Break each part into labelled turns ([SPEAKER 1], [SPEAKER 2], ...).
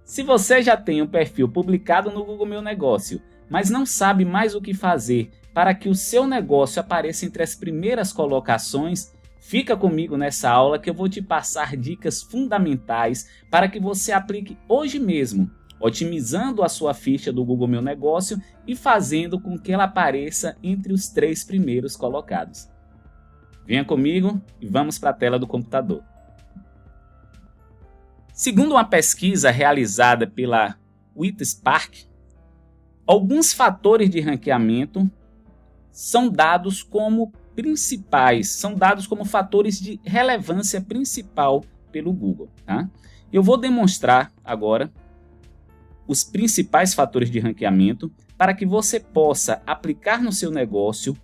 [SPEAKER 1] Se você já tem um perfil publicado no Google Meu Negócio, mas não sabe mais o que fazer para que o seu negócio apareça entre as primeiras colocações, fica comigo nessa aula que eu vou te passar dicas fundamentais para que você aplique hoje mesmo, otimizando a sua ficha do Google Meu Negócio e fazendo com que ela apareça entre os 3 primeiros colocados. Venha comigo e vamos para a tela do computador. Segundo uma pesquisa realizada pela WithSpark, alguns fatores de ranqueamento são dados como principais, são dados como fatores de relevância principal pelo Google. Tá? Eu vou demonstrar agora os principais fatores de ranqueamento para que você possa aplicar no seu negócio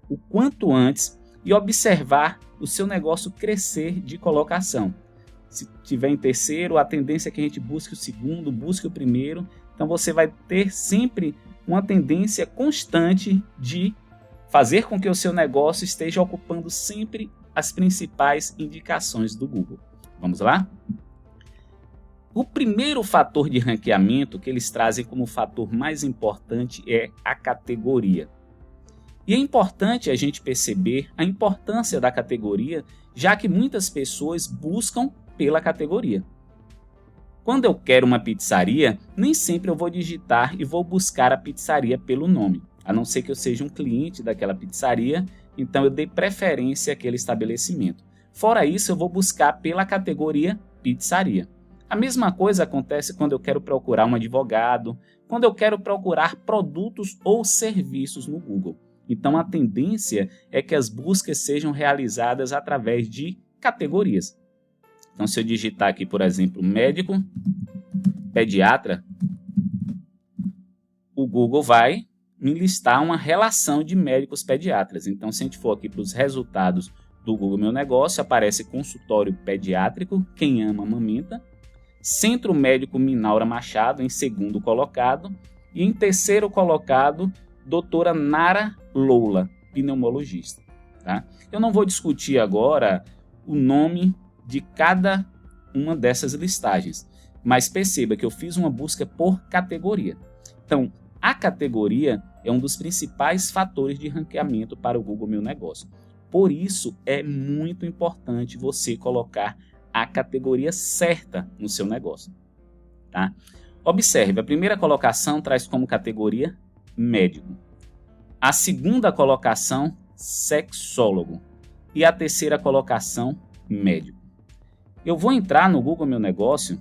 [SPEAKER 1] o quanto antes e observar o seu negócio crescer de colocação. Se tiver em terceiro, a tendência é que a gente busque o segundo, busque o primeiro. Então você vai ter sempre uma tendência constante de fazer com que o seu negócio esteja ocupando sempre as principais indicações do Google. Vamos lá? O primeiro fator de ranqueamento que eles trazem como fator mais importante é a categoria. E é importante a gente perceber a importância da categoria, já que muitas pessoas buscam pela categoria. Quando eu quero uma pizzaria, nem sempre eu vou digitar e vou buscar a pizzaria pelo nome, a não ser que eu seja um cliente daquela pizzaria, então eu dei preferência àquele estabelecimento. Fora isso, eu vou buscar pela categoria pizzaria. A mesma coisa acontece quando eu quero procurar um advogado, quando eu quero procurar produtos ou serviços no Google. Então a tendência é que as buscas sejam realizadas através de categorias. Então, se eu digitar aqui, por exemplo, médico, pediatra, o Google vai me listar uma relação de médicos pediatras. Então, se a gente for aqui para os resultados do Google Meu Negócio, aparece consultório pediátrico, quem ama amamenta, Centro Médico Minaura Machado, em segundo colocado, e em terceiro colocado, doutora Nara Loula, pneumologista. Tá? Eu não vou discutir agora o nome de cada uma dessas listagens, mas perceba que eu fiz uma busca por categoria. Então, a categoria é um dos principais fatores de ranqueamento para o Google Meu Negócio. Por isso, é muito importante você colocar a categoria certa no seu negócio. Tá? Observe, a primeira colocação traz como categoria médico. A segunda colocação, sexólogo. E a terceira colocação, médico. Eu vou entrar no Google Meu Negócio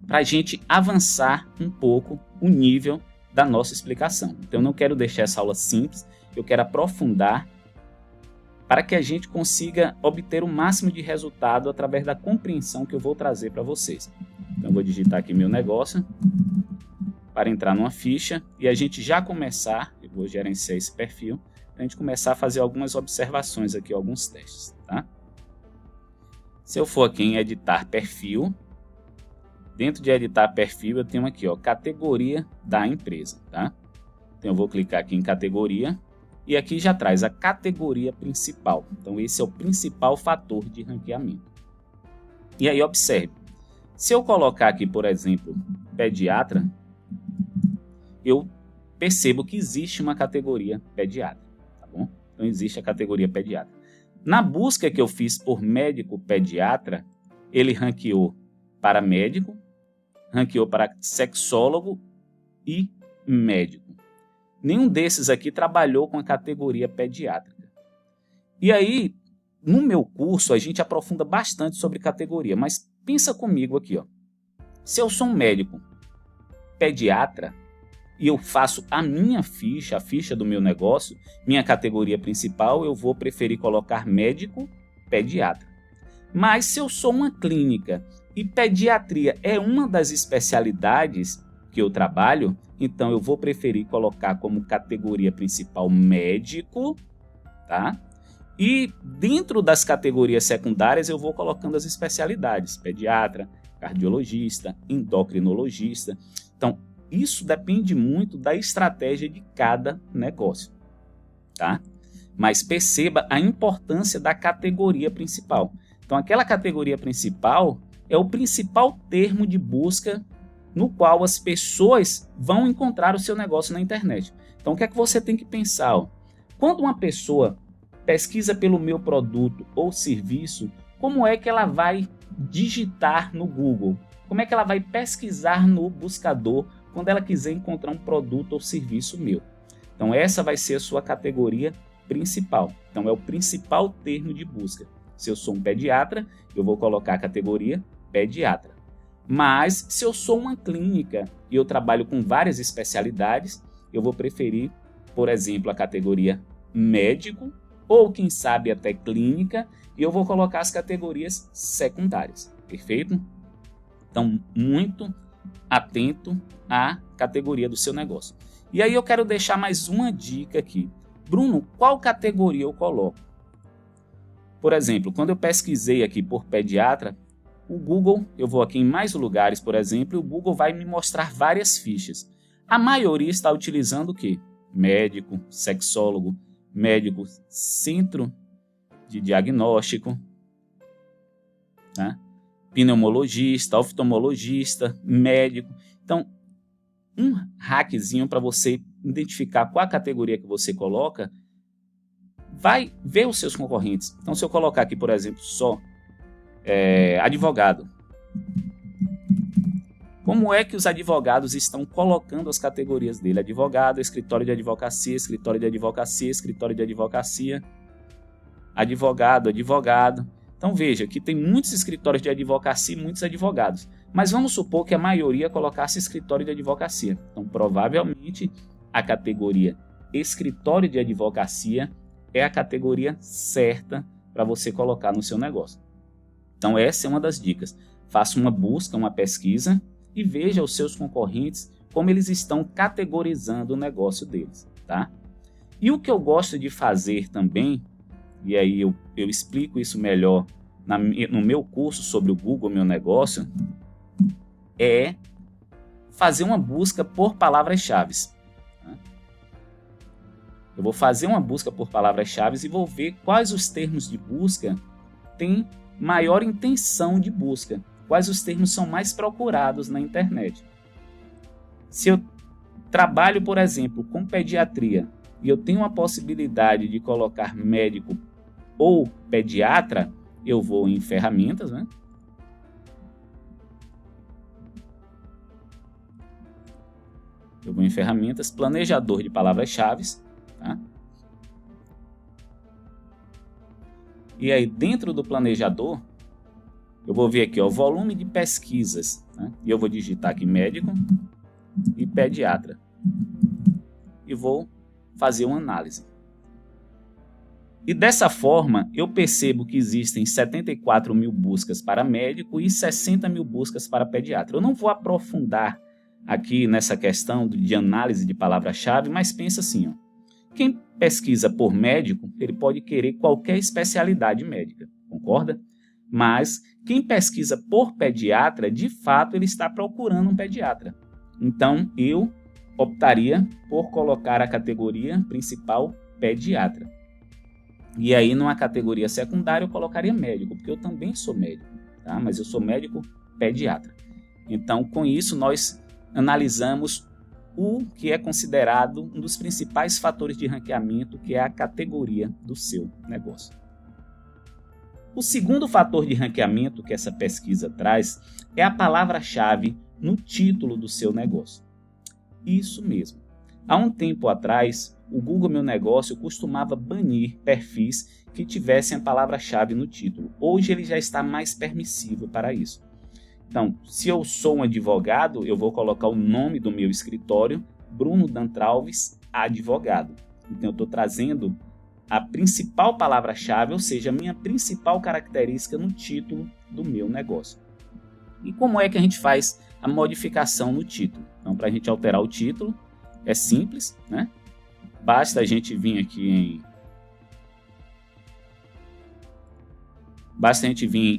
[SPEAKER 1] para a gente avançar um pouco o nível da nossa explicação. Então, eu não quero deixar essa aula simples, eu quero aprofundar para que a gente consiga obter o máximo de resultado através da compreensão que eu vou trazer para vocês. Então, eu vou digitar aqui meu negócio para entrar numa ficha e a gente já começar, eu vou gerenciar esse perfil, para a gente começar a fazer algumas observações aqui, alguns testes, tá? Se eu for aqui em editar perfil, dentro de editar perfil eu tenho aqui, ó, categoria da empresa, tá? Então eu vou clicar aqui em categoria e aqui já traz a categoria principal. Então esse é o principal fator de ranqueamento. E aí observe, se eu colocar aqui, por exemplo, pediatra, eu percebo que existe uma categoria pediatra, tá bom? Então existe a categoria pediatra. Na busca que eu fiz por médico pediatra, ele ranqueou para médico, ranqueou para sexólogo e médico. Nenhum desses aqui trabalhou com a categoria pediátrica. E aí, no meu curso, a gente aprofunda bastante sobre categoria, mas pensa comigo aqui, ó. Se eu sou um médico pediatra, e eu faço a minha ficha, a ficha do meu negócio, minha categoria principal, eu vou preferir colocar médico pediatra. Mas se eu sou uma clínica e pediatria é uma das especialidades que eu trabalho, então eu vou preferir colocar como categoria principal médico, tá? E dentro das categorias secundárias eu vou colocando as especialidades, pediatra, cardiologista, endocrinologista. Então, isso depende muito da estratégia de cada negócio, tá? Mas perceba a importância da categoria principal. Então, aquela categoria principal é o principal termo de busca no qual as pessoas vão encontrar o seu negócio na internet. Então, o que é que você tem que pensar? Ó? Quando uma pessoa pesquisa pelo meu produto ou serviço, como é que ela vai digitar no Google? Como é que ela vai pesquisar no buscador quando ela quiser encontrar um produto ou serviço meu? Então, essa vai ser a sua categoria principal. Então, é o principal termo de busca. Se eu sou um pediatra, eu vou colocar a categoria pediatra. Mas, se eu sou uma clínica e eu trabalho com várias especialidades, eu vou preferir, por exemplo, a categoria médico, ou quem sabe até clínica, e eu vou colocar as categorias secundárias. Perfeito? Então, muito atento à categoria do seu negócio. E aí eu quero deixar mais uma dica aqui. Bruno, qual categoria eu coloco? Por exemplo, quando eu pesquisei aqui por pediatra, o Google, eu vou aqui em mais lugares, por exemplo, e o Google vai me mostrar várias fichas. A maioria está utilizando o quê? Médico, sexólogo, médico, centro de diagnóstico, né? Pneumologista, oftalmologista, médico. Então, um hackzinho para você identificar qual a categoria que você coloca, vai ver os seus concorrentes. Então, se eu colocar aqui, por exemplo, só advogado, como é que os advogados estão colocando as categorias dele? Advogado, escritório de advocacia, escritório de advocacia, escritório de advocacia, advogado, advogado. Então veja que tem muitos escritórios de advocacia e muitos advogados. Mas vamos supor que a maioria colocasse escritório de advocacia. Então provavelmente a categoria escritório de advocacia é a categoria certa para você colocar no seu negócio. Então essa é uma das dicas. Faça uma busca, uma pesquisa e veja os seus concorrentes como eles estão categorizando o negócio deles, tá? E o que eu gosto de fazer também, e aí eu explico isso melhor no meu curso sobre o Google Meu Negócio, é fazer uma busca por palavras-chave. Eu vou fazer uma busca por palavras-chave e vou ver quais os termos de busca têm maior intenção de busca. Quais os termos são mais procurados na internet. Se eu trabalho, por exemplo, com pediatria e eu tenho a possibilidade de colocar médico ou pediatra, eu vou em ferramentas, né? Eu vou em ferramentas, planejador de palavras-chave, tá? E aí, dentro do planejador, eu vou ver aqui, ó, volume de pesquisas, né? E eu vou digitar aqui médico e pediatra. E vou fazer uma análise. E dessa forma, eu percebo que existem 74 mil buscas para médico e 60 mil buscas para pediatra. Eu não vou aprofundar aqui nessa questão de análise de palavra-chave, mas pensa assim, ó. Quem pesquisa por médico, ele pode querer qualquer especialidade médica, concorda? Mas quem pesquisa por pediatra, de fato, ele está procurando um pediatra. Então, eu optaria por colocar a categoria principal pediatra. E aí, numa categoria secundária, eu colocaria médico, porque eu também sou médico, tá? Mas eu sou médico pediatra. Então, com isso, nós analisamos o que é considerado um dos principais fatores de ranqueamento, que é a categoria do seu negócio. O segundo fator de ranqueamento que essa pesquisa traz é a palavra-chave no título do seu negócio. Isso mesmo. Há um tempo atrás, o Google Meu Negócio costumava banir perfis que tivessem a palavra-chave no título. Hoje ele já está mais permissivo para isso. Então, se eu sou um advogado, eu vou colocar o nome do meu escritório, Bruno Dantralves, advogado. Então, eu estou trazendo a principal palavra-chave, ou seja, a minha principal característica no título do meu negócio. E como é que a gente faz a modificação no título? Então, para a gente alterar o título, é simples, né? Basta a gente vir aqui em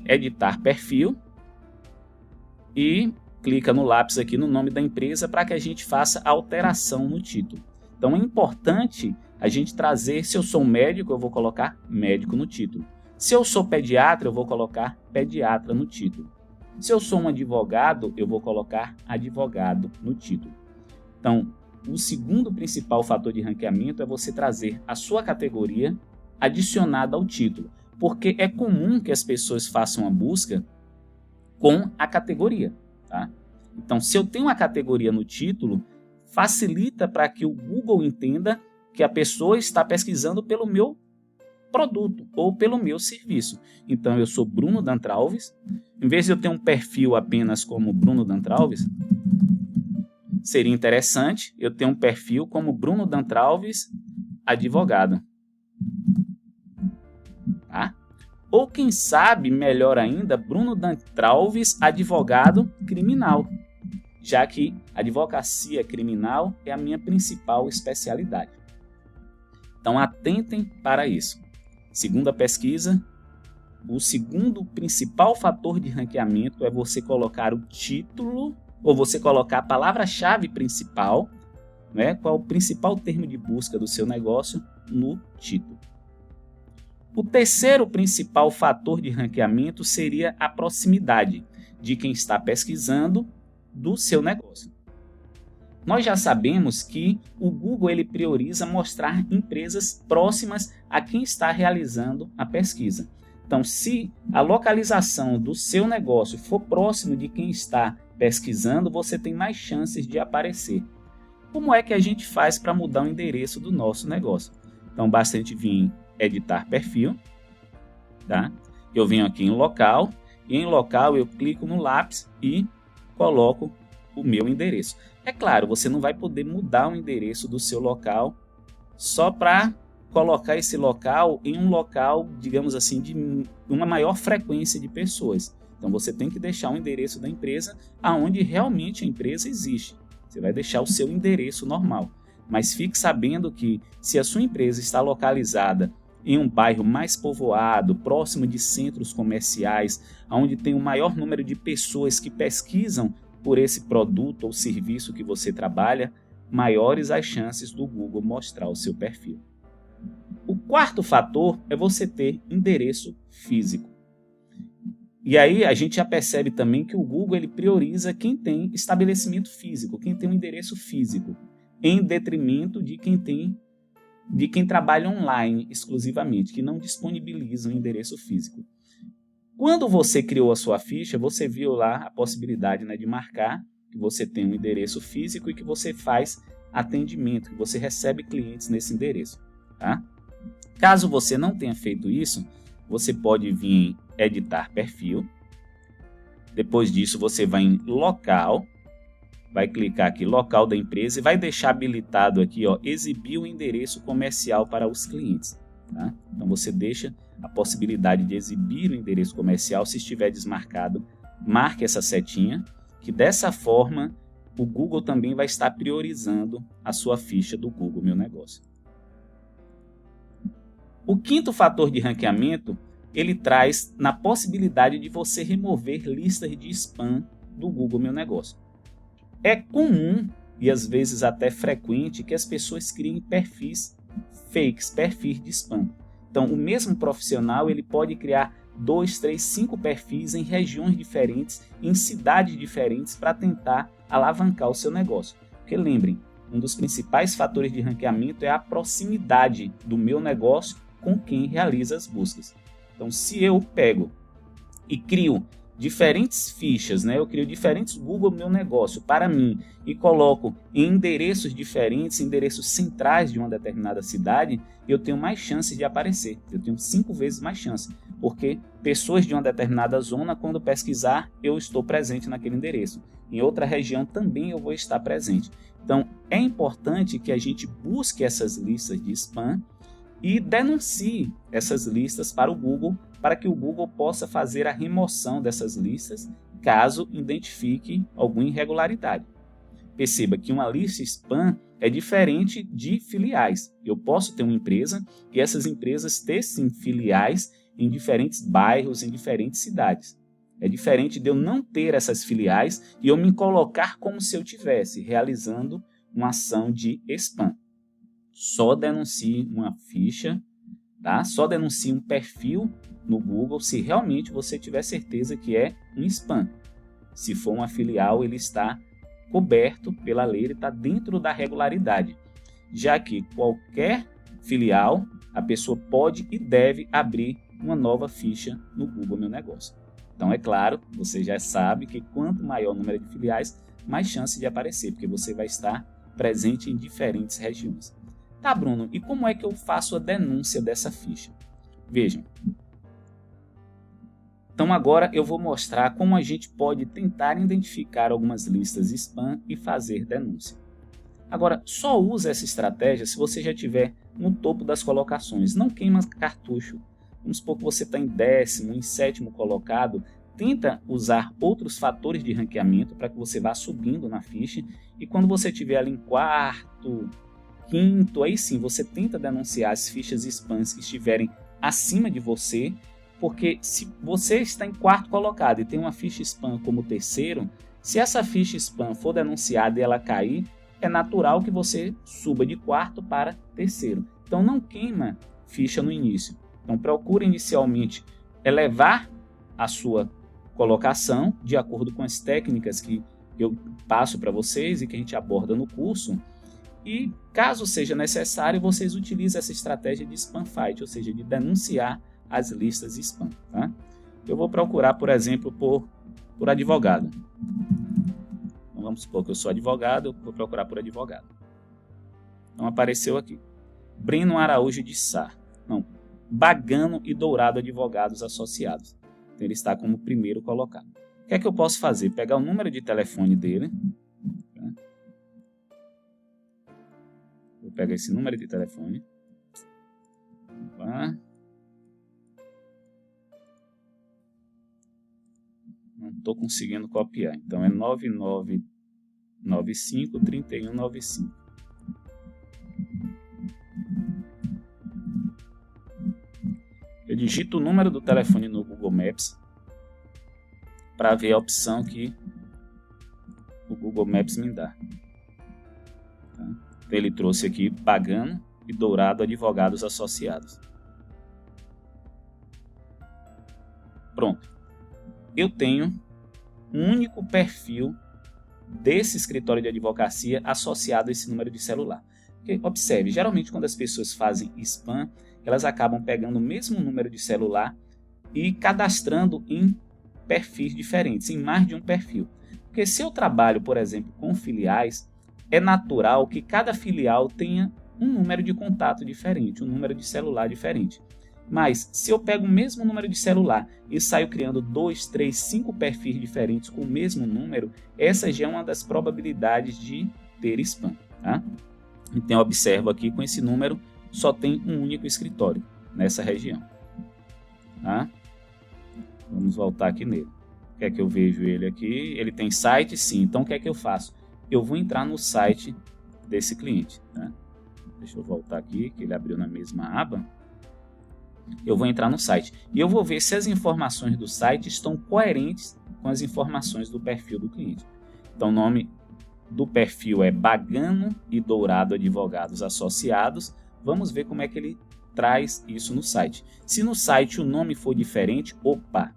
[SPEAKER 1] editar perfil e clica no lápis aqui no nome da empresa para que a gente faça a alteração no título. Então é importante a gente trazer, se eu sou um médico, eu vou colocar médico no título. Se eu sou pediatra, eu vou colocar pediatra no título. Se eu sou um advogado, eu vou colocar advogado no título. Então, o segundo principal fator de ranqueamento é você trazer a sua categoria adicionada ao título, porque é comum que as pessoas façam a busca com a categoria, tá? Então, se eu tenho uma categoria no título, facilita para que o Google entenda que a pessoa está pesquisando pelo meu produto ou pelo meu serviço. Então, eu sou Bruno Dantralves. Em vez de eu ter um perfil apenas como Bruno Dantralves, seria interessante eu ter um perfil como Bruno Dantralves, advogado. Tá? Ou quem sabe, melhor ainda, Bruno Dantralves, advogado criminal, já que advocacia criminal é a minha principal especialidade. Então, atentem para isso. Segundo a pesquisa, o segundo principal fator de ranqueamento é você colocar o título, ou você colocar a palavra-chave principal, né, qual é o principal termo de busca do seu negócio, no título. O terceiro principal fator de ranqueamento seria a proximidade de quem está pesquisando do seu negócio. Nós já sabemos que o Google ele prioriza mostrar empresas próximas a quem está realizando a pesquisa. Então, se a localização do seu negócio for próximo de quem está pesquisando, você tem mais chances de aparecer. Como é que a gente faz para mudar o endereço do nosso negócio? Então, basta a gente vir em editar perfil, tá? Eu venho aqui em local, e em local eu clico no lápis e coloco o meu endereço. É claro, você não vai poder mudar o endereço do seu local só para colocar esse local em um local, digamos assim, de uma maior frequência de pessoas. Então você tem que deixar o endereço da empresa aonde realmente a empresa existe. Você vai deixar o seu endereço normal. Mas fique sabendo que se a sua empresa está localizada em um bairro mais povoado, próximo de centros comerciais, onde tem o maior número de pessoas que pesquisam por esse produto ou serviço que você trabalha, maiores as chances do Google mostrar o seu perfil. O quarto fator é você ter endereço físico. E aí a gente já percebe também que o Google ele prioriza quem tem estabelecimento físico, quem tem um endereço físico, em detrimento de quem trabalha online exclusivamente, que não disponibiliza um endereço físico. Quando você criou a sua ficha, você viu lá a possibilidade, né, de marcar que você tem um endereço físico e que você faz atendimento, que você recebe clientes nesse endereço. Tá? Caso você não tenha feito isso, você pode vir em editar perfil. Depois disso, você vai em local, vai clicar aqui local da empresa e vai deixar habilitado aqui, ó, exibir o endereço comercial para os clientes. Tá? Então você deixa a possibilidade de exibir o endereço comercial. Se estiver desmarcado, marque essa setinha, que dessa forma o Google também vai estar priorizando a sua ficha do Google Meu Negócio. O quinto fator de ranqueamento, ele traz na possibilidade de você remover listas de spam do Google Meu Negócio. É comum e às vezes até frequente que as pessoas criem perfis fakes, perfis de spam. Então, o mesmo profissional ele pode criar 2, 3, 5 perfis em regiões diferentes, em cidades diferentes, para tentar alavancar o seu negócio. Porque lembrem, um dos principais fatores de ranqueamento é a proximidade do meu negócio com quem realiza as buscas. Então, se eu pego e crio diferentes fichas, né? Eu crio diferentes Google Meu Negócio para mim e coloco em endereços diferentes, endereços centrais de uma determinada cidade, eu tenho mais chances de aparecer. Eu tenho 5 vezes mais chance, porque pessoas de uma determinada zona, quando pesquisar, eu estou presente naquele endereço. Em outra região também eu vou estar presente. Então, é importante que a gente busque essas listas de spam e denuncie essas listas para o Google, para que o Google possa fazer a remoção dessas listas, caso identifique alguma irregularidade. Perceba que uma lista spam é diferente de filiais. Eu posso ter uma empresa e essas empresas ter sim filiais em diferentes bairros, em diferentes cidades. É diferente de eu não ter essas filiais e eu me colocar como se eu tivesse realizando uma ação de spam. Só denuncie uma ficha, tá? Só denuncie um perfil no Google se realmente você tiver certeza que é um spam. Se for uma filial, ele está coberto pela lei, ele está dentro da regularidade, já que qualquer filial, a pessoa pode e deve abrir uma nova ficha no Google Meu Negócio. Então, é claro, você já sabe que quanto maior o número de filiais, mais chance de aparecer, porque você vai estar presente em diferentes regiões. Tá, Bruno, e como é que eu faço a denúncia dessa ficha? Vejam. Então, agora eu vou mostrar como a gente pode tentar identificar algumas listas spam e fazer denúncia. Agora, só usa essa estratégia se você já estiver no topo das colocações. Não queima cartucho. Vamos supor que você está em 10º, em 7º colocado. Tenta usar outros fatores de ranqueamento para que você vá subindo na ficha. E quando você estiver ali em 4º, 5º, aí sim você tenta denunciar as fichas spams que estiverem acima de você. Porque se você está em 4º colocado e tem uma ficha spam como 3º, se essa ficha spam for denunciada e ela cair, é natural que você suba de 4º para 3º. Então não queima ficha no início. Então procure inicialmente elevar a sua colocação de acordo com as técnicas que eu passo para vocês e que a gente aborda no curso. E caso seja necessário, vocês utilizem essa estratégia de spam fight, ou seja, de denunciar as listas spam. Tá? Eu vou procurar, por exemplo, por advogado. Então, vamos supor que eu sou advogado, eu vou procurar por advogado. Então apareceu aqui. Breno Araújo de Sá. Não, Bagano e Dourado Advogados Associados. Então, ele está como primeiro colocado. O que é que eu posso fazer? Pegar o número de telefone dele. Tá? Vou pegar esse número de telefone. Opa. Não estou conseguindo copiar. Então é 9995-3195. Eu digito o número do telefone no Google Maps para ver a opção que o Google Maps me dá. Tá? Ele trouxe aqui Bagano e Dourado Advogados Associados. Pronto. Eu tenho um único perfil desse escritório de advocacia associado a esse número de celular. Porque, observe, geralmente quando as pessoas fazem spam, elas acabam pegando o mesmo número de celular e cadastrando em perfis diferentes, em mais de um perfil. Porque se eu trabalho, por exemplo, com filiais, é natural que cada filial tenha um número de contato diferente, um número de celular diferente. Mas, se eu pego o mesmo número de celular e saio criando 2, 3, 5 perfis diferentes com o mesmo número, essa já é uma das probabilidades de ter spam. Tá? Então, eu observo aqui com esse número, só tem um único escritório nessa região. Tá? Vamos voltar aqui nele. O que é que eu vejo ele aqui? Ele tem site? Sim. Então, o que é que eu faço? Eu vou entrar no site desse cliente. Tá? Deixa eu voltar aqui, que ele abriu na mesma aba. Eu vou entrar no site e eu vou ver se as informações do site estão coerentes com as informações do perfil do cliente. Então, o nome do perfil é Bagano e Dourado Advogados Associados. Vamos ver como é que ele traz isso no site. Se no site o nome for diferente, opa,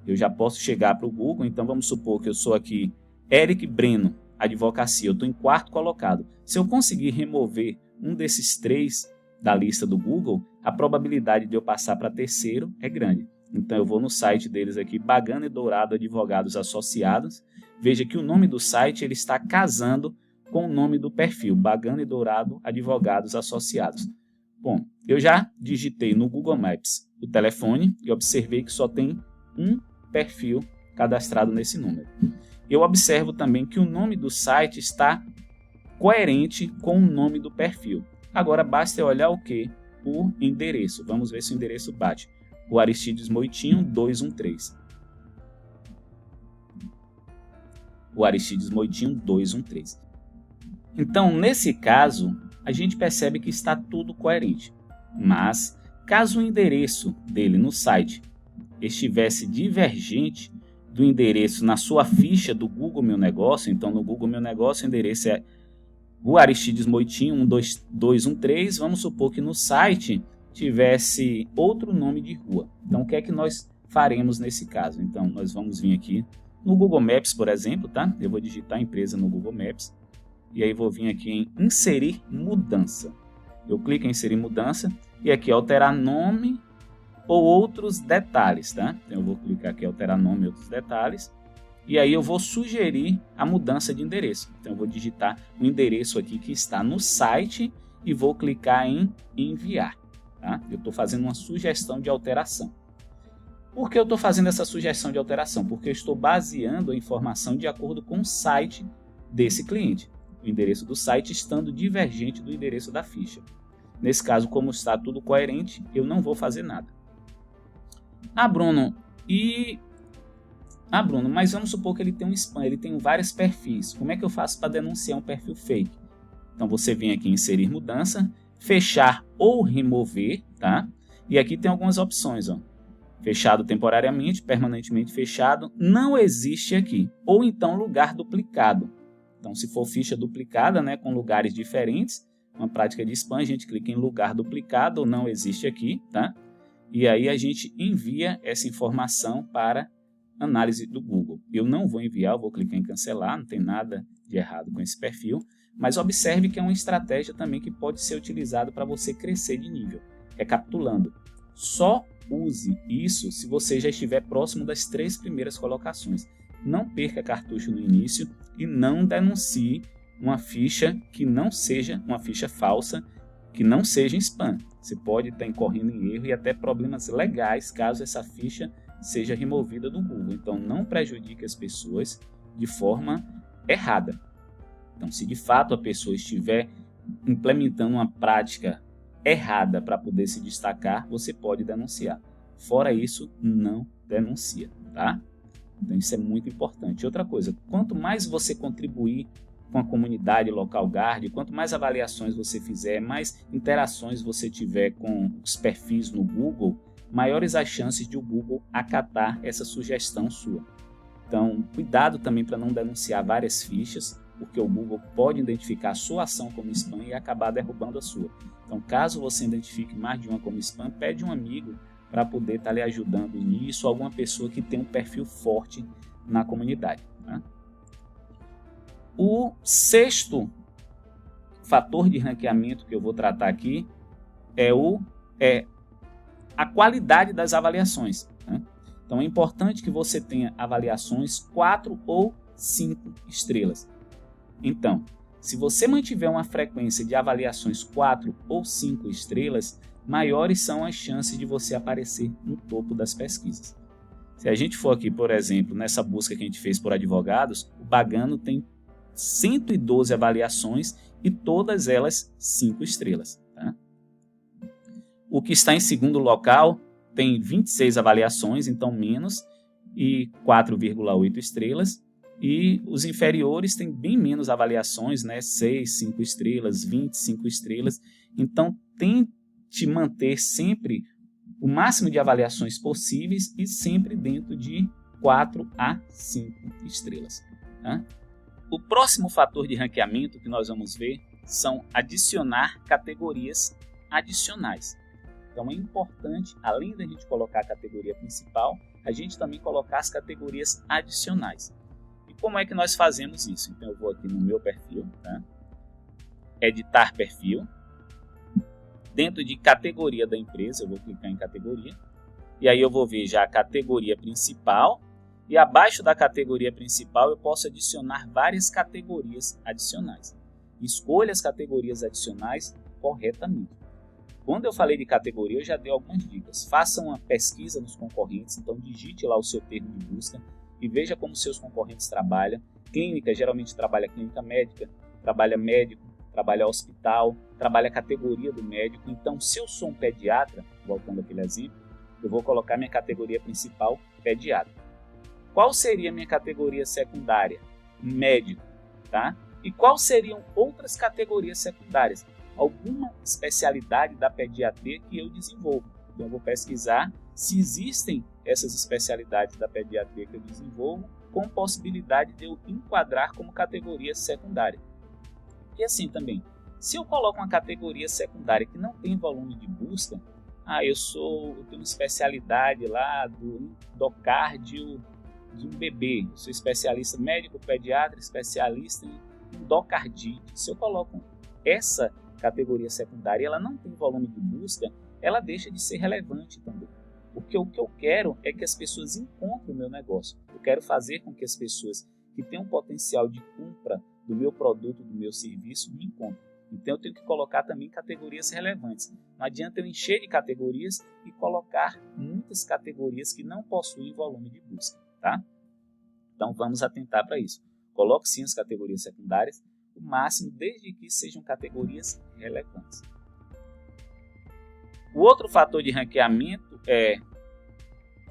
[SPEAKER 1] eu já posso chegar para o Google. Então, vamos supor que eu sou aqui Eric Breno, Advocacia. Eu estou em 4º colocado. Se eu conseguir remover um desses 3 da lista do Google, a probabilidade de eu passar para 3º é grande. Então eu vou no site deles aqui, Bagano e Dourado Advogados Associados. Veja que o nome do site ele está casando com o nome do perfil, Bagano e Dourado Advogados Associados. Bom, eu já digitei no Google Maps o telefone e observei que só tem um perfil cadastrado nesse número. Eu observo também que o nome do site está coerente com o nome do perfil. Agora basta eu olhar o que? O endereço. Vamos ver se o endereço bate. O Aristides Moitinho 213. O Aristides Moitinho 213. Então, nesse caso, a gente percebe que está tudo coerente. Mas, caso o endereço dele no site estivesse divergente do endereço na sua ficha do Google Meu Negócio, então no Google Meu Negócio o endereço é o Aristides Moitinho 12213, vamos supor que no site tivesse outro nome de rua. Então, o que é que nós faremos nesse caso? Então, nós vamos vir aqui No Google Maps, por exemplo, tá? Eu vou digitar a empresa no Google Maps e aí vou vir aqui em inserir mudança. Eu clico em inserir mudança e aqui alterar nome ou outros detalhes, tá? Então eu vou clicar aqui em alterar nome e outros detalhes e aí eu vou sugerir a mudança de endereço. Então eu vou digitar o endereço aqui que está no site e vou clicar em enviar, tá? Eu estou fazendo uma sugestão de alteração. Por que eu estou fazendo essa sugestão de alteração? Porque eu estou baseando a informação de acordo com o site desse cliente. O endereço do site estando divergente do endereço da ficha. Nesse caso, como está tudo coerente, eu não vou fazer nada. Bruno, mas vamos supor que ele tem um spam, ele tem vários perfis. Como é que eu faço para denunciar um perfil fake? Então você vem aqui em inserir mudança, fechar ou remover, tá? E aqui tem algumas opções, ó. Fechado temporariamente, permanentemente fechado, não existe aqui. Ou então lugar duplicado. Então, se for ficha duplicada, né, com lugares diferentes, uma prática de spam, a gente clica em lugar duplicado ou não existe aqui, tá? E aí a gente envia essa informação para análise do Google. Eu não vou enviar, eu vou clicar em cancelar, não tem nada de errado com esse perfil, mas observe que é uma estratégia também que pode ser utilizada para você crescer de nível. Recapitulando, só use isso se você já estiver próximo das 3 primeiras colocações. Não perca cartucho no início e não denuncie uma ficha que não seja uma ficha falsa, que não seja spam. Você pode estar incorrendo em erro e até problemas legais caso essa ficha seja removida do Google. Então não prejudique as pessoas de forma errada. Então, se de fato a pessoa estiver implementando uma prática errada para poder se destacar, você pode denunciar. Fora isso, não denuncia, tá? Então isso é muito importante. Outra coisa, quanto mais você contribuir com a comunidade Local Guard, quanto mais avaliações você fizer, mais interações você tiver com os perfis no Google, maiores as chances de o Google acatar essa sugestão sua. Então, cuidado também para não denunciar várias fichas, porque o Google pode identificar a sua ação como spam e acabar derrubando a sua. Então, caso você identifique mais de uma como spam, pede um amigo para poder estar lhe ajudando nisso, alguma pessoa que tem um perfil forte na comunidade, tá? O 6º fator de ranqueamento que eu vou tratar aqui é a qualidade das avaliações, né? Então, é importante que você tenha avaliações 4 ou 5 estrelas. Então, se você mantiver uma frequência de avaliações 4 ou 5 estrelas, maiores são as chances de você aparecer no topo das pesquisas. Se a gente for aqui, por exemplo, nessa busca que a gente fez por advogados, o Bagano tem 112 avaliações e todas elas 5 estrelas. Tá? O que está em segundo local tem 26 avaliações, então menos, e 4,8 estrelas. E os inferiores têm bem menos avaliações, né? 6, 5 estrelas, 25 estrelas. Então, tente manter sempre o máximo de avaliações possíveis e sempre dentro de 4 a 5 estrelas. Tá? O próximo fator de ranqueamento que nós vamos ver são adicionar categorias adicionais. Então, é importante, além da gente colocar a categoria principal, a gente também colocar as categorias adicionais. Como é que nós fazemos isso? Então eu vou aqui no meu perfil, tá? Editar perfil. Dentro de categoria da empresa, eu vou clicar em categoria. E aí eu vou ver já a categoria principal. E abaixo da categoria principal eu posso adicionar várias categorias adicionais. Escolha as categorias adicionais corretamente. Quando eu falei de categoria, eu já dei algumas dicas. Faça uma pesquisa nos concorrentes, então digite lá o seu termo de busca e veja como seus concorrentes trabalham. Clínica, geralmente trabalha clínica médica, trabalha médico, trabalha hospital, trabalha a categoria do médico. Então, se eu sou um pediatra, voltando àquele exemplo, eu vou colocar minha categoria principal, pediatra. Qual seria a minha categoria secundária? Médico, tá? E quais seriam outras categorias secundárias? Alguma especialidade da pediatria que eu desenvolvo. Então, eu vou pesquisar se existem essas especialidades da pediatria que eu desenvolvo, com possibilidade de eu enquadrar como categoria secundária. E assim também, se eu coloco uma categoria secundária que não tem volume de busca, eu tenho uma especialidade lá do endocárdio de um bebê, eu sou especialista médico pediatra, especialista em endocardite. Se eu coloco essa categoria secundária, ela não tem volume de busca, ela deixa de ser relevante também. Porque o que eu quero é que as pessoas encontrem o meu negócio. Eu quero fazer com que as pessoas que têm um potencial de compra do meu produto, do meu serviço, me encontrem. Então eu tenho que colocar também categorias relevantes. Não adianta eu encher de categorias e colocar muitas categorias que não possuem volume de busca, tá? Então vamos atentar para isso. Coloque sim as categorias secundárias, o máximo desde que sejam categorias relevantes. O outro fator de ranqueamento é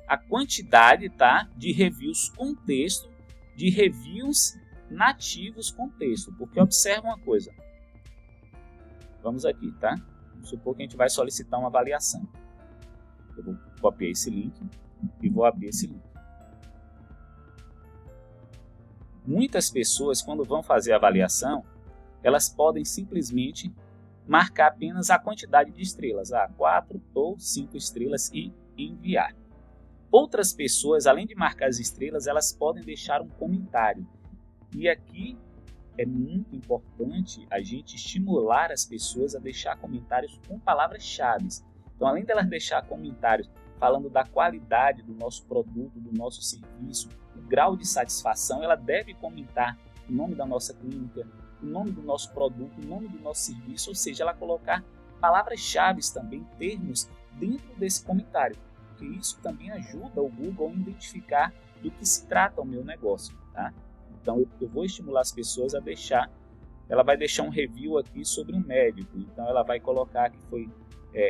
[SPEAKER 1] a quantidade, tá, de reviews com texto, de reviews nativos com texto. Porque observa uma coisa. Vamos aqui, tá? Vamos supor que a gente vai solicitar uma avaliação. Eu vou copiar esse link e vou abrir esse link. Muitas pessoas, quando vão fazer a avaliação, elas podem simplesmente marcar apenas a quantidade de estrelas, 4 ou 5 estrelas e enviar. Outras pessoas, além de marcar as estrelas, elas podem deixar um comentário. E aqui é muito importante a gente estimular as pessoas a deixar comentários com palavras-chave. Então, além delas deixar comentários falando da qualidade do nosso produto, do nosso serviço, o grau de satisfação, ela deve comentar o nome da nossa clínica, o nome do nosso produto, o nome do nosso serviço, ou seja, ela colocar palavras-chave também, termos, dentro desse comentário, porque isso também ajuda o Google a identificar do que se trata o meu negócio, tá? Então, eu vou estimular as pessoas a deixar, ela vai deixar um review aqui sobre um médico, então ela vai colocar que foi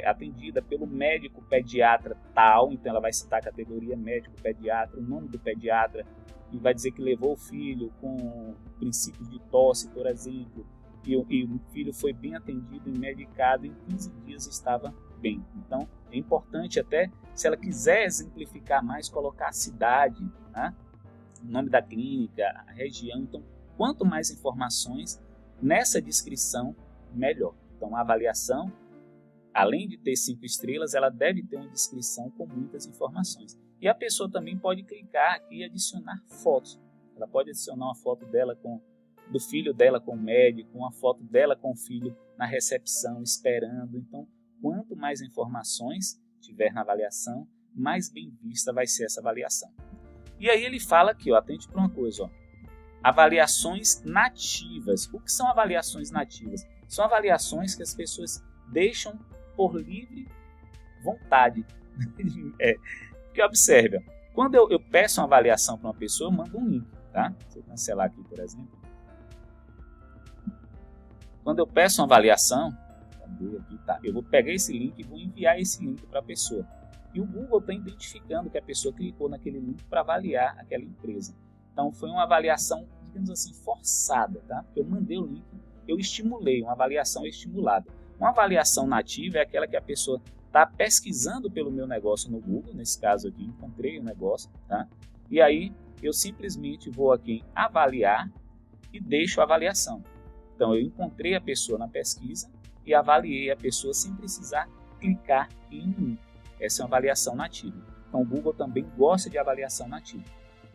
[SPEAKER 1] atendida pelo médico pediatra tal, então ela vai citar a categoria médico pediatra, o nome do pediatra, e vai dizer que levou o filho com princípios de tosse, por exemplo, e o filho foi bem atendido e medicado, em 15 dias estava bem. Então, é importante até, se ela quiser exemplificar mais, colocar a cidade, né? O nome da clínica, a região. Então, quanto mais informações nessa descrição, melhor. Então, a avaliação, além de ter 5 estrelas, ela deve ter uma descrição com muitas informações. E a pessoa também pode clicar aqui e adicionar fotos. Ela pode adicionar uma foto dela do filho dela com o médico, uma foto dela com o filho na recepção, esperando. Então, quanto mais informações tiver na avaliação, mais bem vista vai ser essa avaliação. E aí ele fala aqui, atente para uma coisa, avaliações nativas. O que são avaliações nativas? São avaliações que as pessoas deixam por livre vontade. Porque observa, quando eu peço uma avaliação para uma pessoa, eu mando um link, tá? Se eu cancelar aqui, por exemplo. Quando eu peço uma avaliação, eu vou pegar esse link e vou enviar esse link para a pessoa. E o Google está identificando que a pessoa clicou naquele link para avaliar aquela empresa. Então, foi uma avaliação, digamos assim, forçada, tá? Porque eu mandei o link, eu estimulei, uma avaliação estimulada. Uma avaliação nativa é aquela que a pessoa está pesquisando pelo meu negócio no Google, nesse caso aqui, encontrei o negócio, tá? E aí, eu simplesmente vou aqui em avaliar e deixo a avaliação. Então, eu encontrei a pessoa na pesquisa e avaliei a pessoa sem precisar clicar em mim. Essa é uma avaliação nativa. Então, o Google também gosta de avaliação nativa.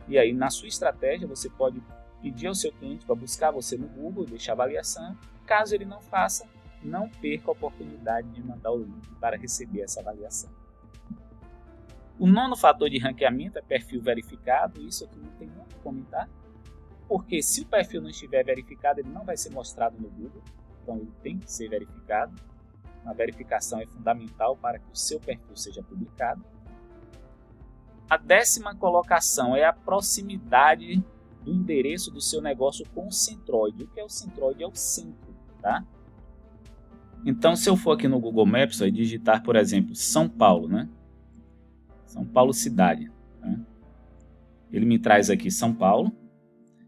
[SPEAKER 1] E aí, na sua estratégia, você pode pedir ao seu cliente para buscar você no Google, deixar a avaliação. Caso ele não faça, não perca a oportunidade de mandar o link para receber essa avaliação. O 9º fator de ranqueamento é perfil verificado. Isso aqui não tem muito o comentar, porque se o perfil não estiver verificado, ele não vai ser mostrado no Google. Então, ele tem que ser verificado. A verificação é fundamental para que o seu perfil seja publicado. A 10ª colocação é a proximidade do endereço do seu negócio com o centroide. O que é o centroide? É o centro, tá? Então, se eu for aqui no Google Maps e digitar, por exemplo, São Paulo, né? São Paulo cidade. Né? Ele me traz aqui São Paulo.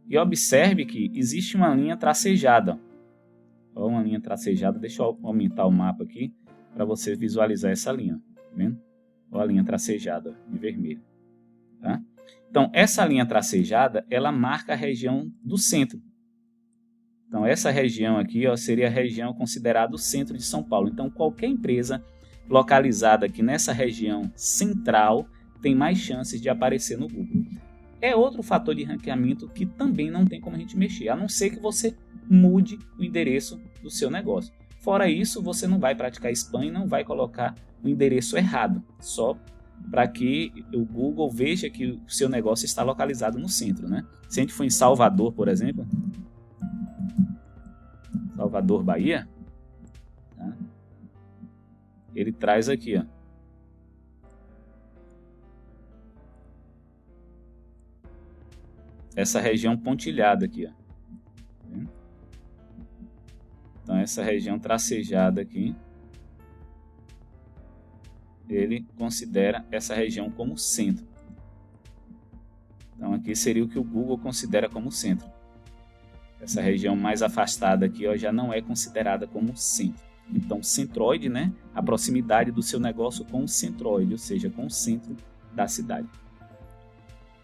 [SPEAKER 1] E observe que existe uma linha tracejada. Olha uma linha tracejada. Deixa eu aumentar o mapa aqui para você visualizar essa linha. Tá vendo? Olha a linha tracejada em vermelho. Tá? Então, essa linha tracejada, ela marca a região do centro. Então, essa região aqui seria a região considerada o centro de São Paulo. Então, qualquer empresa localizada aqui nessa região central tem mais chances de aparecer no Google. é outro fator de ranqueamento que também não tem como a gente mexer, a não ser que você mude o endereço do seu negócio. Fora isso, você não vai praticar spam e não vai colocar o endereço errado, só para que o Google veja que o seu negócio está localizado no centro, né? Se a gente for em Salvador, por exemplo, Salvador, Bahia, tá? Ele traz aqui, ó, essa região pontilhada aqui, ó. Então essa região tracejada aqui, ele considera essa região como centro. Então aqui seria o que o Google considera como centro. Essa região mais afastada aqui, ó, já não é considerada como centro. Então centroide, né, a proximidade do seu negócio com o centroide, ou seja, com o centro da cidade.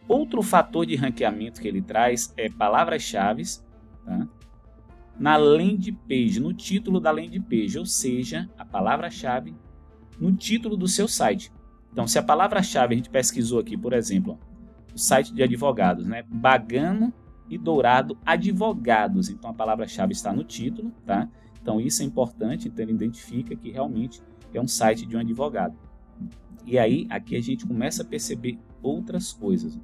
[SPEAKER 1] Outro fator de ranqueamento que ele traz é palavras-chave, tá? Na landing page, no título da landing page, ou seja, a palavra-chave no título do seu site. Então, se a palavra-chave a gente pesquisou aqui, por exemplo, ó, o site de advogados, né? Bagano e Dourado Advogados. Então, a palavra-chave está no título, tá? Então, isso é importante, então ele identifica que realmente é um site de um advogado. E aí, aqui a gente começa a perceber outras coisas.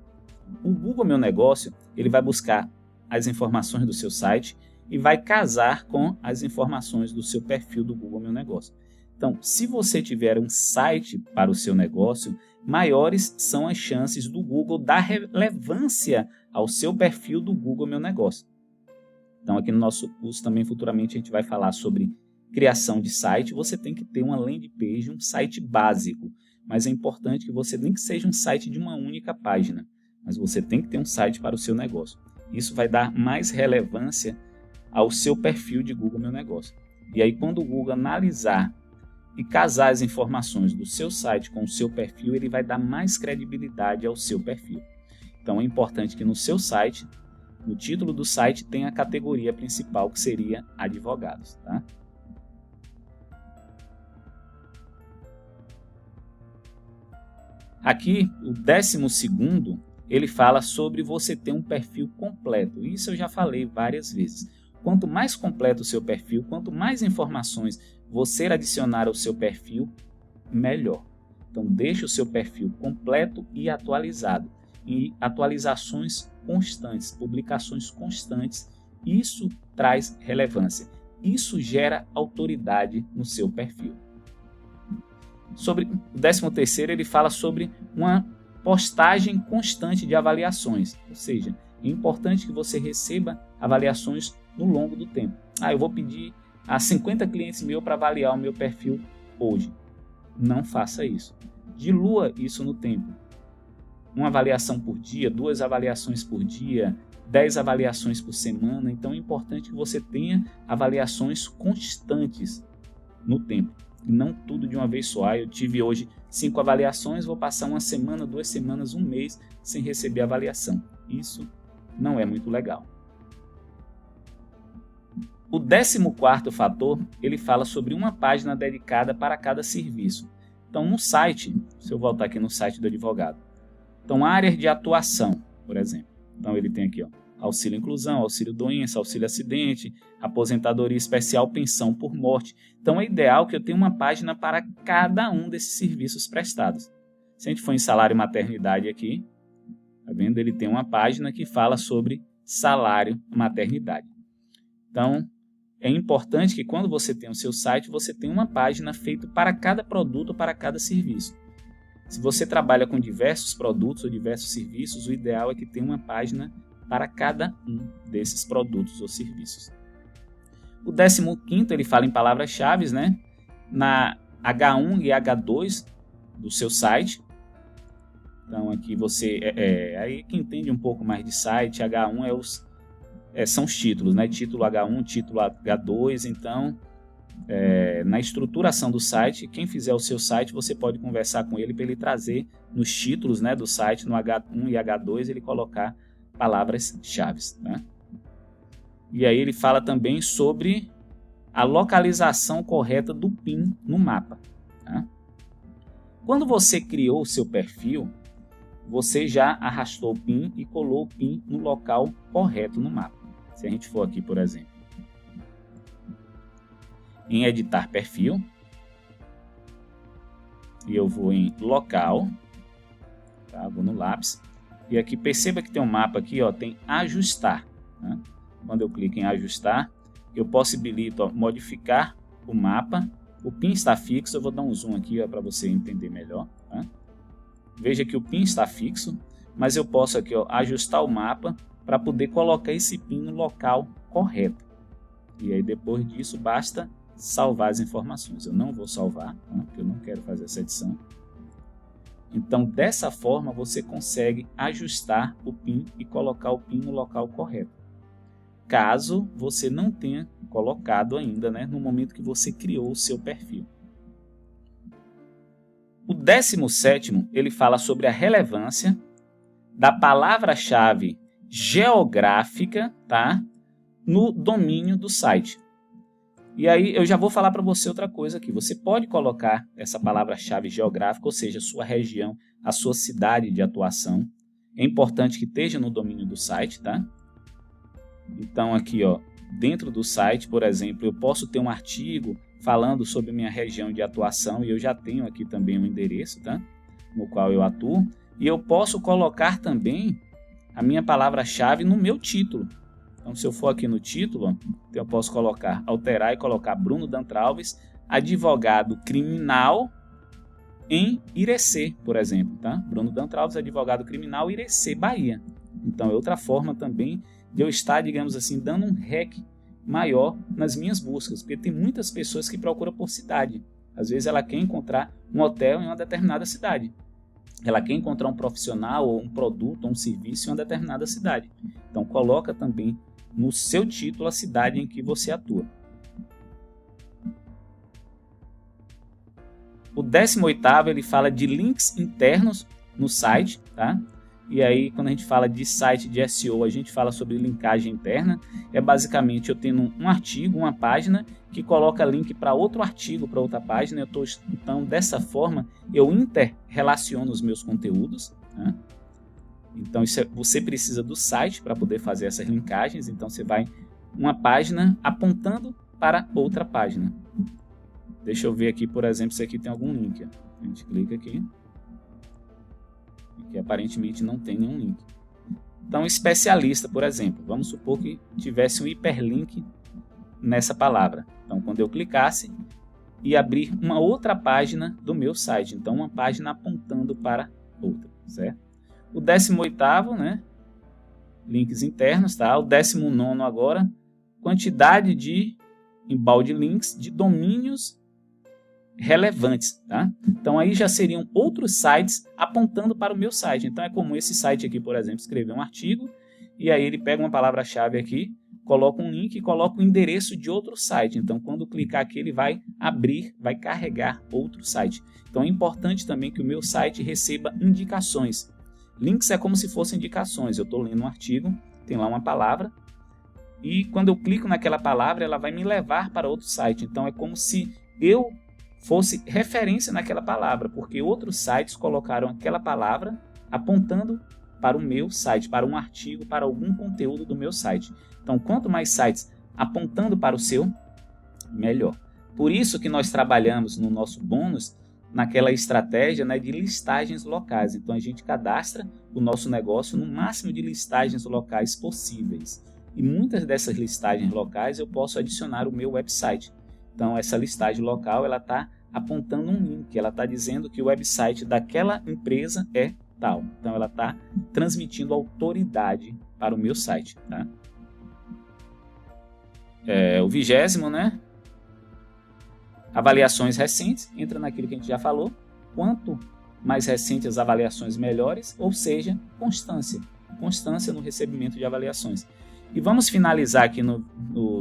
[SPEAKER 1] O Google Meu Negócio, ele vai buscar as informações do seu site e vai casar com as informações do seu perfil do Google Meu Negócio. Então, se você tiver um site para o seu negócio, maiores são as chances do Google dar relevância ao seu perfil do Google Meu Negócio. Então, aqui no nosso curso também futuramente a gente vai falar sobre criação de site. Você tem que ter uma landing page, um site básico, mas é importante que você nem que seja um site de uma única página, mas você tem que ter um site para o seu negócio. Isso vai dar mais relevância ao seu perfil de Google Meu Negócio. E aí, quando o Google analisar e casar as informações do seu site com o seu perfil, ele vai dar mais credibilidade ao seu perfil. Então, é importante que no seu site, no título do site, tenha a categoria principal, que seria advogados, tá? Aqui, o 12º, ele fala sobre você ter um perfil completo. Isso eu já falei várias vezes. Quanto mais completo o seu perfil, quanto mais informações você adicionar ao seu perfil, melhor. Então, deixe o seu perfil completo e atualizado. E atualizações constantes, publicações constantes. Isso traz relevância. Isso gera autoridade no seu perfil. Sobre o 13º, ele fala sobre uma postagem constante de avaliações. Ou seja, é importante que você receba avaliações no longo do tempo. Eu vou pedir a 50 clientes meus para avaliar o meu perfil hoje. Não faça isso. Dilua isso no tempo. Uma avaliação por dia, 2 avaliações por dia, 10 avaliações por semana. Então é importante que você tenha avaliações constantes no tempo. Não tudo de uma vez só. Eu tive hoje 5 avaliações, vou passar uma semana, 2 semanas, 1 mês sem receber avaliação. Isso não é muito legal. O 14º fator, ele fala sobre uma página dedicada para cada serviço. Então, no site, se eu voltar aqui no site do advogado, então, áreas de atuação, por exemplo. Então, ele tem aqui, ó, auxílio inclusão, auxílio doença, auxílio acidente, aposentadoria especial, pensão por morte. Então, é ideal que eu tenha uma página para cada um desses serviços prestados. Se a gente for em salário e maternidade aqui, tá vendo? Ele tem uma página que fala sobre salário e maternidade. Então, é importante que quando você tem o seu site, você tenha uma página feita para cada produto, para cada serviço. Se você trabalha com diversos produtos ou diversos serviços, o ideal é que tenha uma página para cada um desses produtos ou serviços. O 15º, ele fala em palavras-chave, né? Na H1 e H2 do seu site. Então, aqui você... aí quem entende um pouco mais de site, H1 são os títulos, né? Título H1, título H2. Então, na estruturação do site, quem fizer o seu site, você pode conversar com ele para ele trazer nos títulos, né, do site, no H1 e H2, ele colocar palavras-chave, né? E aí ele fala também sobre a localização correta do PIN no mapa, tá? Quando você criou o seu perfil, você já arrastou o PIN e colou o PIN no local correto no mapa. Se a gente for aqui, por exemplo, em editar perfil, e eu vou em local, tá? Vou no lápis, e aqui perceba que tem um mapa aqui, ó, tem ajustar, né? Quando eu clico em ajustar, eu possibilito, ó, modificar o mapa. O PIN está fixo, eu vou dar um zoom aqui para você entender melhor, tá? Veja que o PIN está fixo, mas eu posso aqui, ó, ajustar o mapa para poder colocar esse PIN no local correto. E aí depois disso basta salvar as informações. Eu não vou salvar, tá? Porque eu não quero fazer essa edição. Então dessa forma você consegue ajustar o PIN e colocar o PIN no local correto. Caso você não tenha colocado ainda, né, no momento que você criou o seu perfil. O 17º, ele fala sobre a relevância da palavra-chave geográfica, tá, no domínio do site. E aí eu já vou falar para você outra coisa aqui. Você pode colocar essa palavra-chave geográfica, ou seja, a sua região, a sua cidade de atuação. É importante que esteja no domínio do site, tá? Então aqui, ó, dentro do site, por exemplo, eu posso ter um artigo falando sobre minha região de atuação e eu já tenho aqui também um endereço, tá? No qual eu atuo. E eu posso colocar também a minha palavra-chave no meu título. Então, se eu for aqui no título, eu posso colocar, alterar e colocar Bruno Dantralves, advogado criminal em Irecê, por exemplo, tá? Bruno Dantralves, advogado criminal Irecê, Bahia. Então, é outra forma também de eu estar, digamos assim, dando um REC maior nas minhas buscas, porque tem muitas pessoas que procuram por cidade. Às vezes ela quer encontrar um hotel em uma determinada cidade. Ela quer encontrar um profissional ou um produto ou um serviço em uma determinada cidade. Então coloca também no seu título a cidade em que você atua. O 18º, ele fala de links internos no site, tá? E aí, quando a gente fala de site de SEO, a gente fala sobre linkagem interna. É basicamente eu tendo um artigo, uma página, que coloca link para outro artigo, para outra página. Então, dessa forma, eu inter-relaciono os meus conteúdos, né? Então, você precisa do site para poder fazer essas linkagens. Então, você vai uma página apontando para outra página. Deixa eu ver aqui, por exemplo, se aqui tem algum link. A gente clica aqui. Que aparentemente não tem nenhum link. Então, especialista, por exemplo, vamos supor que tivesse um hiperlink nessa palavra. Então, quando eu clicasse e abrir uma outra página do meu site, então uma página apontando para outra, certo? O 18º, né? Links internos, tá? O 19º agora, quantidade de embalde links de domínios relevantes, tá? Então aí já seriam outros sites apontando para o meu site. Então é comum esse site aqui, por exemplo, escrever um artigo e aí ele pega uma palavra-chave aqui, coloca um link e coloca o endereço de outro site. Então quando clicar aqui ele vai abrir, vai carregar outro site. Então é importante também que o meu site receba indicações. Links é como se fossem indicações. Eu estou lendo um artigo, tem lá uma palavra e quando eu clico naquela palavra ela vai me levar para outro site. Então é como se eu fosse referência naquela palavra, porque outros sites colocaram aquela palavra apontando para o meu site, para um artigo, para algum conteúdo do meu site. Então, quanto mais sites apontando para o seu, melhor. Por isso que nós trabalhamos no nosso bônus naquela estratégia, né, de listagens locais. Então, a gente cadastra o nosso negócio no máximo de listagens locais possíveis. E muitas dessas listagens locais eu posso adicionar o meu website. Então, essa listagem local ela está apontando um link, ela está dizendo que o website daquela empresa é tal. Então, ela está transmitindo autoridade para o meu site. Tá? O 20º, né? Avaliações recentes, entra naquilo que a gente já falou. Quanto mais recentes as avaliações, melhores, ou seja, constância. Constância no recebimento de avaliações. E vamos finalizar aqui no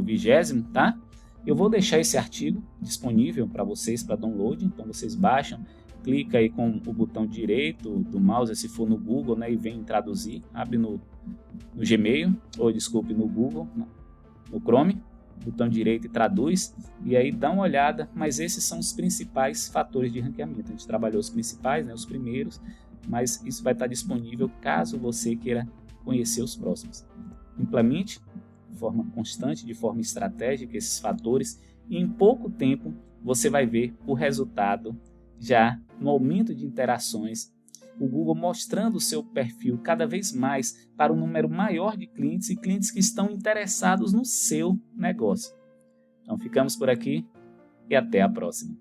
[SPEAKER 1] 20º, tá? Eu vou deixar esse artigo disponível para vocês para download, então vocês baixam, clica aí com o botão direito do mouse, se for no Google, né, e vem traduzir, abre no Gmail, ou desculpe, no Google, no Chrome, botão direito e traduz, e aí dá uma olhada, mas esses são os principais fatores de ranqueamento. A gente trabalhou os principais, né, os primeiros, mas isso vai estar disponível caso você queira conhecer os próximos. Implemente de forma constante, de forma estratégica esses fatores e em pouco tempo você vai ver o resultado já no aumento de interações, o Google mostrando o seu perfil cada vez mais para um número maior de clientes e clientes que estão interessados no seu negócio. Então ficamos por aqui e até a próxima.